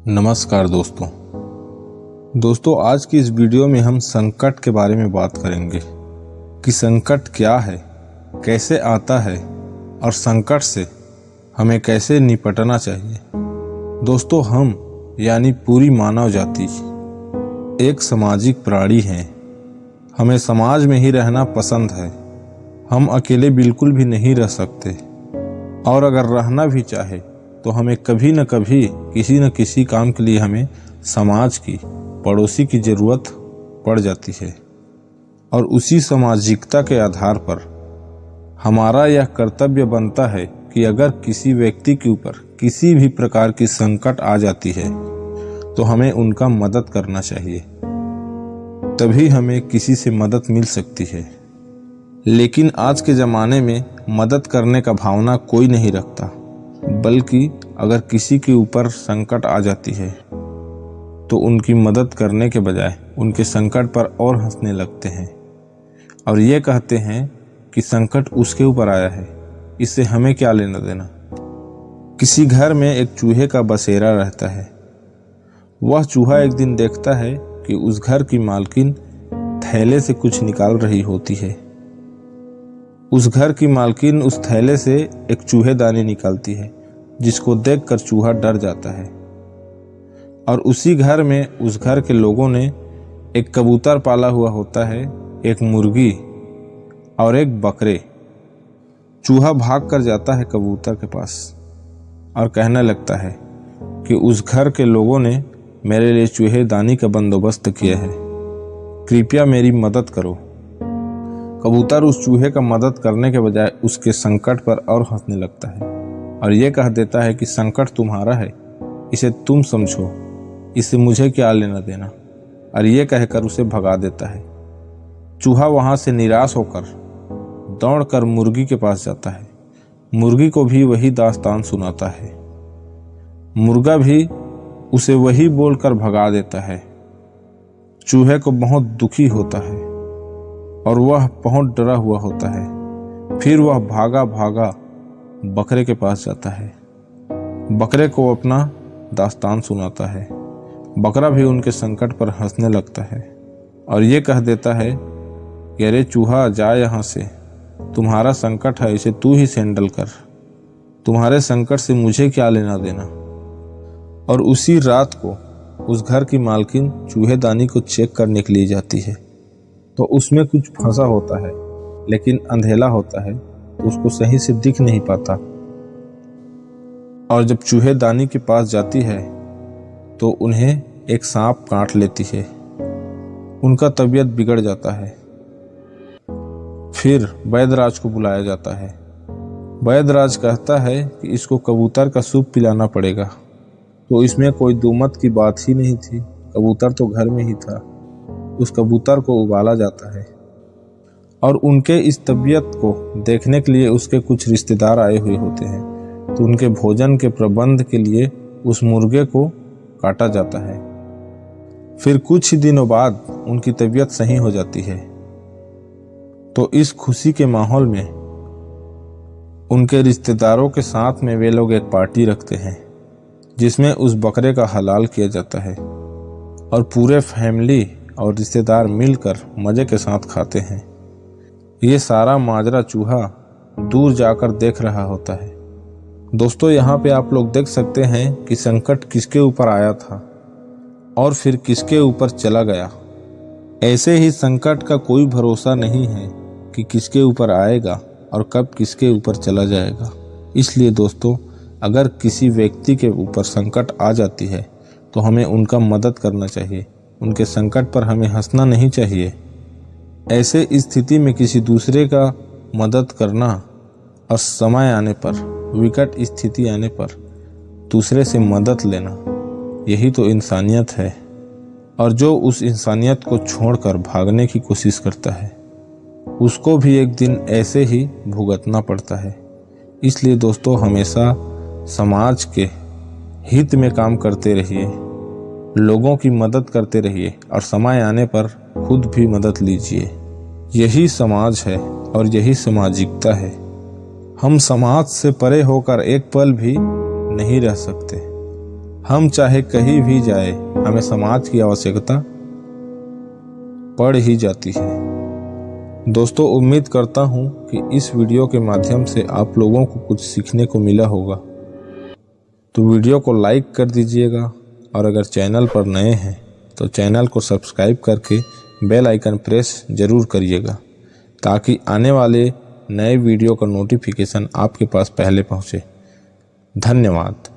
नमस्कार दोस्तों आज की इस वीडियो में हम संकट के बारे में बात करेंगे कि संकट क्या है, कैसे आता है और संकट से हमें कैसे निपटना चाहिए। दोस्तों हम यानी पूरी मानव जाति एक सामाजिक प्राणी हैं। हमें समाज में ही रहना पसंद है। हम अकेले बिल्कुल भी नहीं रह सकते और अगर रहना भी चाहे तो हमें कभी न कभी किसी न किसी काम के लिए हमें समाज की, पड़ोसी की ज़रूरत पड़ जाती है और उसी सामाजिकता के आधार पर हमारा यह कर्तव्य बनता है कि अगर किसी व्यक्ति के ऊपर किसी भी प्रकार की संकट आ जाती है तो हमें उनका मदद करना चाहिए, तभी हमें किसी से मदद मिल सकती है। लेकिन आज के ज़माने में मदद करने का भावना कोई नहीं रखता, बल्कि अगर किसी के ऊपर संकट आ जाती है तो उनकी मदद करने के बजाय उनके संकट पर और हंसने लगते हैं और ये कहते हैं कि संकट उसके ऊपर आया है, इससे हमें क्या लेना देना। किसी घर में एक चूहे का बसेरा रहता है। वह चूहा एक दिन देखता है कि उस घर की मालकिन थैले से कुछ निकाल रही होती है। उस घर की मालकिन उस थैले से एक चूहेदानी निकालती है, जिसको देखकर चूहा डर जाता है। और उसी घर में उस घर के लोगों ने एक कबूतर पाला हुआ होता है, एक मुर्गी और एक बकरे। चूहा भाग कर जाता है कबूतर के पास और कहने लगता है कि उस घर के लोगों ने मेरे लिए चूहेदानी का बंदोबस्त किया है, कृपया मेरी मदद करो। कबूतर उस चूहे का मदद करने के बजाय उसके संकट पर और हंसने लगता है और ये कह देता है कि संकट तुम्हारा है, इसे तुम समझो, इससे मुझे क्या लेना देना, और ये कहकर उसे भगा देता है। चूहा वहां से निराश होकर दौड़कर मुर्गी के पास जाता है। मुर्गी को भी वही दास्तान सुनाता है। मुर्गा भी उसे वही बोलकर भगा देता है। चूहे को बहुत दुखी होता है और वह बहुत डरा हुआ होता है। फिर वह भागा भागा बकरे के पास जाता है। बकरे को अपना दास्तान सुनाता है। बकरा भी उनके संकट पर हंसने लगता है और ये कह देता है कि अरे चूहा, जा यहाँ से, तुम्हारा संकट है, इसे तू ही हैंडल कर, तुम्हारे संकट से मुझे क्या लेना देना। और उसी रात को उस घर की मालकिन चूहेदानी को चेक करने के लिए जाती है तो उसमें कुछ फंसा होता है, लेकिन अंधेला होता है तो उसको सही से दिख नहीं पाता। और जब चूहेदानी के पास जाती है तो उन्हें एक सांप काट लेती है। उनका तबीयत बिगड़ जाता है। फिर वैद्यराज को बुलाया जाता है। वैद्यराज कहता है कि इसको कबूतर का सूप पिलाना पड़ेगा। तो इसमें कोई दुमत की बात ही नहीं थी, कबूतर तो घर में ही था। उस कबूतर को उबाला जाता है और उनके इस तबीयत को देखने के लिए उसके कुछ रिश्तेदार आए हुए होते हैं, तो उनके भोजन के प्रबंध के लिए उस मुर्गे को काटा जाता है। फिर कुछ ही दिनों बाद उनकी तबीयत सही हो जाती है। तो इस खुशी के माहौल में उनके रिश्तेदारों के साथ में वे लोग एक पार्टी रखते हैं जिसमें उस बकरे का हलाल किया जाता है और पूरे फैमिली और रिश्तेदार मिलकर मजे के साथ खाते हैं। ये सारा माजरा चूहा दूर जाकर देख रहा होता है। दोस्तों यहाँ पे आप लोग देख सकते हैं कि संकट किसके ऊपर आया था और फिर किसके ऊपर चला गया। ऐसे ही संकट का कोई भरोसा नहीं है कि किसके ऊपर आएगा और कब किसके ऊपर चला जाएगा। इसलिए दोस्तों, अगर किसी व्यक्ति के ऊपर संकट आ जाती है तो हमें उनका मदद करना चाहिए, उनके संकट पर हमें हंसना नहीं चाहिए। ऐसे स्थिति में किसी दूसरे का मदद करना और समय आने पर, विकट स्थिति आने पर दूसरे से मदद लेना, यही तो इंसानियत है। और जो उस इंसानियत को छोड़कर भागने की कोशिश करता है उसको भी एक दिन ऐसे ही भुगतना पड़ता है। इसलिए दोस्तों, हमेशा समाज के हित में काम करते रहिए, लोगों की मदद करते रहिए और समय आने पर खुद भी मदद लीजिए। यही समाज है और यही सामाजिकता है। हम समाज से परे होकर एक पल भी नहीं रह सकते। हम चाहे कहीं भी जाए, हमें समाज की आवश्यकता पड़ ही जाती है। दोस्तों, उम्मीद करता हूँ कि इस वीडियो के माध्यम से आप लोगों को कुछ सीखने को मिला होगा। तो वीडियो को लाइक कर दीजिएगा और अगर चैनल पर नए हैं तो चैनल को सब्सक्राइब करके बेल आइकन प्रेस ज़रूर करिएगा, ताकि आने वाले नए वीडियो का नोटिफिकेशन आपके पास पहले पहुँचे। धन्यवाद।